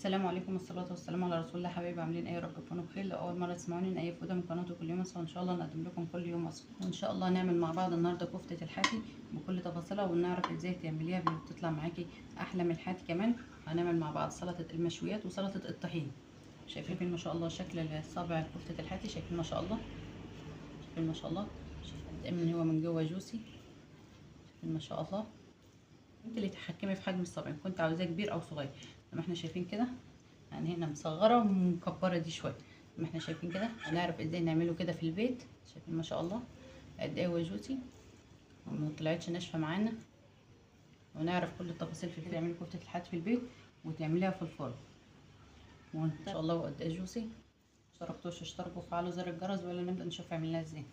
السلام عليكم والصلاة والسلام على رسول الله. حبايبي عاملين ايه؟ يا رب تكونوا بخير. لو اول مرة تسمعوني ان اي فودة من قناتي كل يوم وصفة، ان شاء الله نقدم لكم كل يوم وصفة، وان شاء الله نعمل مع بعض النهارده كفتة الحاتي بكل تفاصيلها، ونعرف ازاي تعمليها بتطلع معاكي احلى من الحاتي كمان. هنعمل مع بعض سلطة المشويات وسلطة الطحين. شايفين ما شاء الله شكل الصابع كفتة الحاتي؟ شايفين ما شاء الله؟ شايفين ما شاء الله؟ شايفين من هو من جوه جوسي؟ شايفين ما شاء الله؟ انت اللي تتحكمي في حجم الصابع، كنت عاوزاه كبير او صغير زي ما احنا شايفين كده. يعني هنا مصغره ومكبره دي شويه زي ما احنا شايفين كده. هنعرف ازاي نعمله كده في البيت. شايفين ما شاء الله قد ايه هو جوسي وما طلعتش ناشفه معانا، ونعرف كل التفاصيل في تعملي كفته الحات في البيت وتعمليها في الفرن، وان شاء الله وقد ايه جوسي. اشتركتوش اشتركوا وفعلوا زر الجرس، ولا نبدا نشوف عملناها ازاي.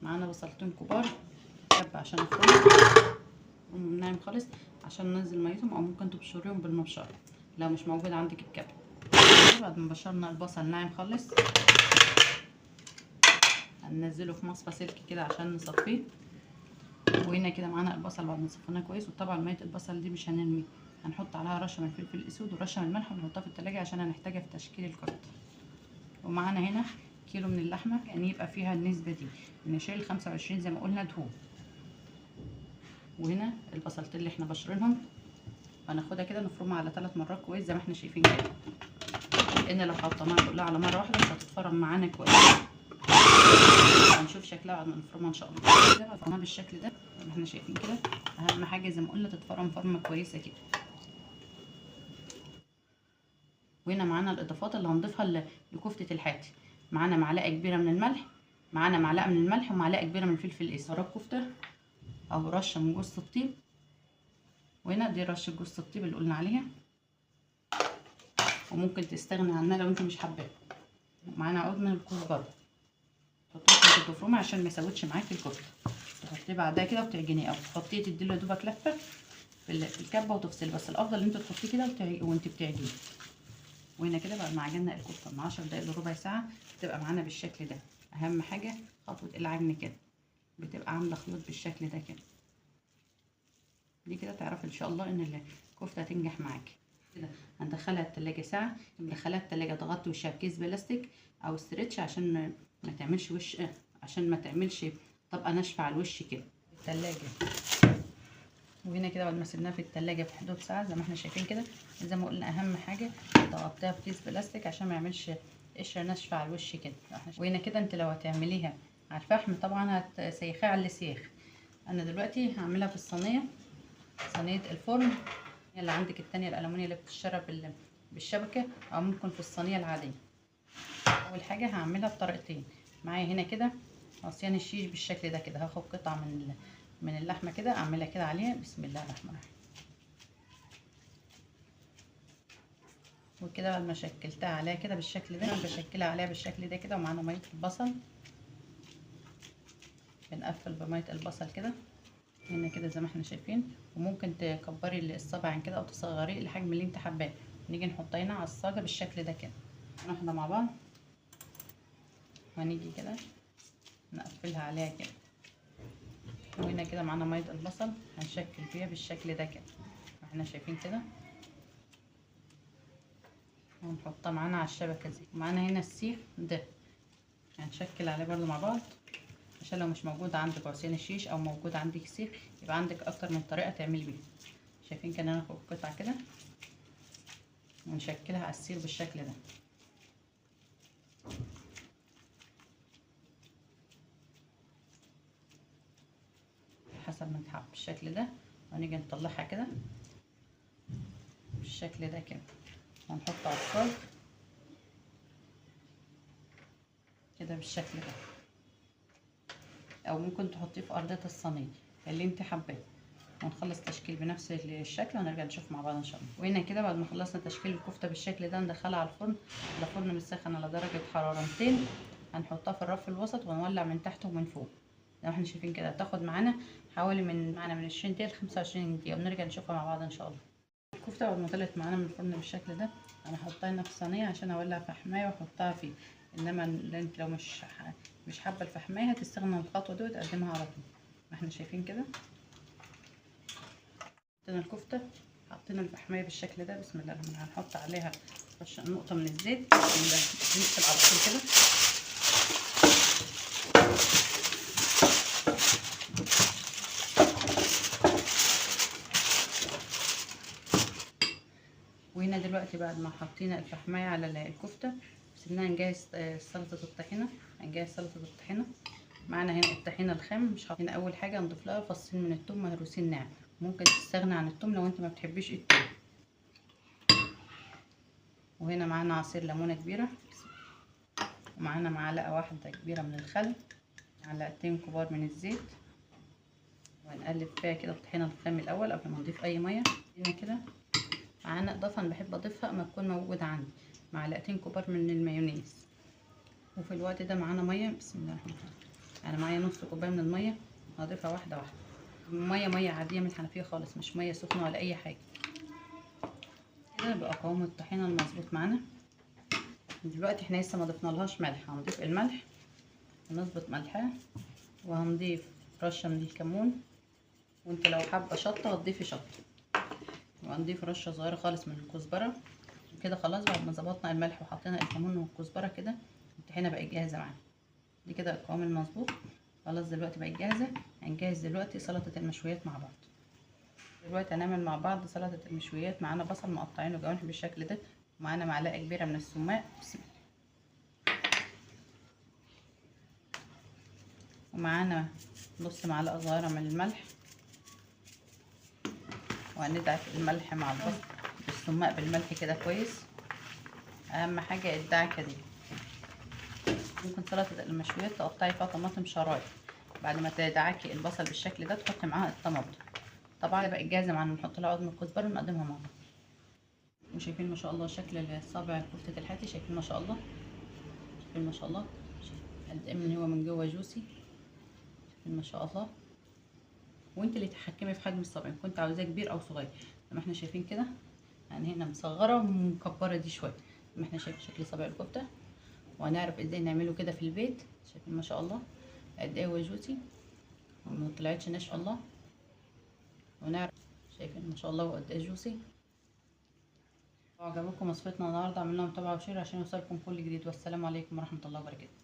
معانا بصلتين كبار كب عشان الفرن ناعم خالص عشان ننزل ميتهم، او ممكن تبشريهم بالمبشره لو مش موجود عندك الكب. بعد ما بشرنا البصل ناعم خالص هننزله في مصفى سلك كده عشان نصفيه. وهنا كده معانا البصل بعد ما صفيناه كويس، وطبعا ميه البصل دي مش هنرمي، هنحط عليها رشه من الفلفل الاسود ورشه من الملح ونحطها في التلاجة عشان هنحتاجها في تشكيل الكفته. ومعانا هنا كيلو من اللحمه، يعني يبقى فيها النسبه دي نشيل 25 زي ما قلنا دهون. وهنا البصلتين اللي احنا بشرينهم هناخدها كده نفرمها على 3 مرات كويس زي ما احنا شايفين كده، لان لو حطيناها كلها على مره واحده مش هتتفرم معانا كويس. هنشوف شكلها بعد ما نفرمها ان شاء الله. كده فرمناها بالشكل ده زي ما احنا شايفين كده. اهم حاجه زي ما قلنا تتفرم فرمه كويسه كده. وهنا معانا الاضافات اللي هنضيفها لكفته الحاتي. معانا معلقه كبيره من الملح، معانا معلقه من الملح ومعلقه كبيره من الفلفل الاسود، كفته او رشه من جوز الطيب. وهنا دي رشه جوز الطيب اللي قلنا عليها، وممكن تستغني عنها لو انت مش حباها. معانا عود من الكزبره، تحطيه في الفرن عشان ما يسودش معاكي الكفته. تحطيه بعدها كده وتعجنيه، او تحطيه تديله يا دوبك لفه في الكبه وتفصل، بس الافضل ان انت تحطيه كده وانت بتعجنيه. وهنا كده بعد ما عجننا الكفته من 10 دقايق لربع ساعه بتبقى معانا بالشكل ده. اهم حاجه خطوه العجن كده، بتبقى عامله خيوط بالشكل ده كده. دي كده تعرفي ان شاء الله ان الكفته هتنجح معاكي. كده هندخلها التلاجة ساعة. ندخلها التلاجة تغطي وشها بكيس بلاستيك او استرتش عشان ما تعملش وش، عشان ما تعملش طبقة ناشفة على الوش كده التلاجة. وهنا كده بعد ما سيبناها في التلاجة في حدود ساعة زي ما احنا شايفين كده، زي ما قلنا اهم حاجة تغطيها بكيس بلاستيك عشان ما يعملش قشرة ناشفة على الوش كده. وهنا كده انت لو هتعمليها على الفحم طبعا هتسيخيها على السيخ. انا دلوقتي هعملها في الصينية، صينية الفرن اللي عندك التانية الألمونيا اللي بتشترى بالشبكة، أو ممكن في الصينية العادية. أول حاجة هعملها بطريقتين. معايا هنا كده عصيان الشيش بالشكل ده كده، هاخد قطعة من اللحمة كده أعملها كده عليها. بسم الله الرحمن الرحيم. وكده بعد ما شكلتها عليها كده بالشكل ده، بشكلها عليها بالشكل ده كده. ومعانا مية البصل، بنقفل بمية البصل كده هنا كده زي ما احنا شايفين. وممكن تكبري الصبع عن كده او تصغريه الحجم اللي انت حباه. نيجي نحطها هنا على الصاجه بالشكل ده كده، ناخدها مع بعض ونيجي كده نقفلها عليها كده. وهنا كده معانا ميه البصل هنشكل فيها بالشكل ده كده احنا شايفين كده، ونحطها معانا على الشبكه دي. معانا هنا السيخ ده هنشكل عليه برضو مع بعض، عشان لو مش موجود عندك عصيان الشيش او موجود عندك سيخ يبقى عندك اكتر من طريقه تعملي بيها. شايفين كده ناخد قطعه كده ونشكلها على السيخ بالشكل ده حسب ما تحب بالشكل ده. ونيجي نطلعها كده بالشكل ده كده، ونحطها على الصاج كده بالشكل ده، او ممكن تحطيه في ارضيه الصينيه اللي انت حباه. ونخلص تشكيل بنفس الشكل ونرجع نشوف مع بعض ان شاء الله. وهنا كده بعد ما خلصنا تشكيل الكفته بالشكل ده ندخلها على الفرن. ده فرن مسخن على درجه حراره 200. هنحطها في الرف الوسط ونولع من تحت ومن فوق زي ما احنا شايفين كده. هتاخد معانا حوالي من 20 دقيقه ل 25 دقيقه، ونرجع نشوفها مع بعض ان شاء الله. الكفته بعد ما طلعت معانا من الفرن بالشكل ده انا هحطها هنا في صينيه عشان اولع فحمايه واحطها فيه. انما انت لو مش حابه الفحمايه هتستغنى عن الخطوه دي وتقدمها على طول. احنا شايفين كده حطينا الكفته حطينا الفحمية بالشكل ده. بسم الله الرحمن الرحيم. هنحط عليها نقطة من الزيت. نقفل على طول كده. وهنا دلوقتي بعد ما حطينا الفحمية على الكفتة سيبناها نجهز سلطة الطحينة. هنجهز سلطة الطحينة. معانا هنا الطحينة الخام. مش حاطين اول حاجة نضيف لها فصين من الثوم مهروسين ناعم. ممكن تستغنى عن الثوم لو انت ما بتحبيش الثوم. وهنا معانا عصير ليمونة كبيرة، ومعانا معلقة واحدة كبيرة من الخل، معلقتين كبار من الزيت. وهنقلب فيها كده الطحينة الخام الاول قبل ما نضيف اي مية. هنا كده معانا اضافة انا بحب اضيفها اما تكون موجودة عندي معلقتين كبار من المايونيز. وفي الوقت ده معانا مية. بسم الله الرحمن الرحيم. انا معايا نص كوبايه من الميه. هضيفها واحده واحده. ميه عاديه من الحنفيه خالص، مش ميه سخنه ولا اي حاجه. كده بقى قوام الطحينه المظبوط معانا. دلوقتي احنا لسه ما ضفنالهاش ملح. هنضيف الملح ونظبط ملحها، وهنضيف رشه من الكمون، وانت لو حابه شطه هتضيفي شطه، وهنضيف رشه صغيره خالص من الكزبره. كده خلاص بعد ما ظبطنا الملح وحطينا الكمون والكزبره كده الطحينه بقت جاهزه معانا. دي كده القوام المظبوط. خلاص دلوقتي بقت جاهزه. هنجهز دلوقتي سلطه المشويات مع بعض. دلوقتي هنعمل مع بعض سلطه المشويات. معانا بصل مقطعينه جوانح بالشكل ده، ومعانا معلقه كبيره من السماق، ومعانا نص معلقه صغيره من الملح. وهندعك الملح مع البصل بالسماق بالملح كده كويس. اهم حاجه الدعكه دي. ممكن سلطه المشويات تقطعي فيها طماطم شرايح. بعد ما تدعكي البصل بالشكل ده تحطي معاها الطماطم. طبعا بقت جاهزه معانا. نحط لها عظم الكزبره ونقدمها مع بعض. وشايفين ما شاء الله شكل الصابع كفتة الحاتي. شايفين ما شاء الله. شايفين ما شاء الله قد ايه من هو من جوه جوسي. شايفين ما شاء الله. وانت اللي تتحكمي في حجم الصابع، كنت عاوزاه كبير او صغير. زي ما احنا شايفين كده، يعني هنا مصغره ومكبره دي شويه. زي ما احنا شايفين شكل صابع الكفته. وهنعرف ازاي نعمله كده في البيت. شايفين ما شاء الله قد ايه هو جوسي وما طلعتش ناشفه الله. ونعرف شايفين ما شاء الله قد ايه جوسي. لو عجبكم وصفتنا النهارده اعملوا لنا متابعه وشير عشان يوصلكم كل جديد. والسلام عليكم ورحمه الله وبركاته.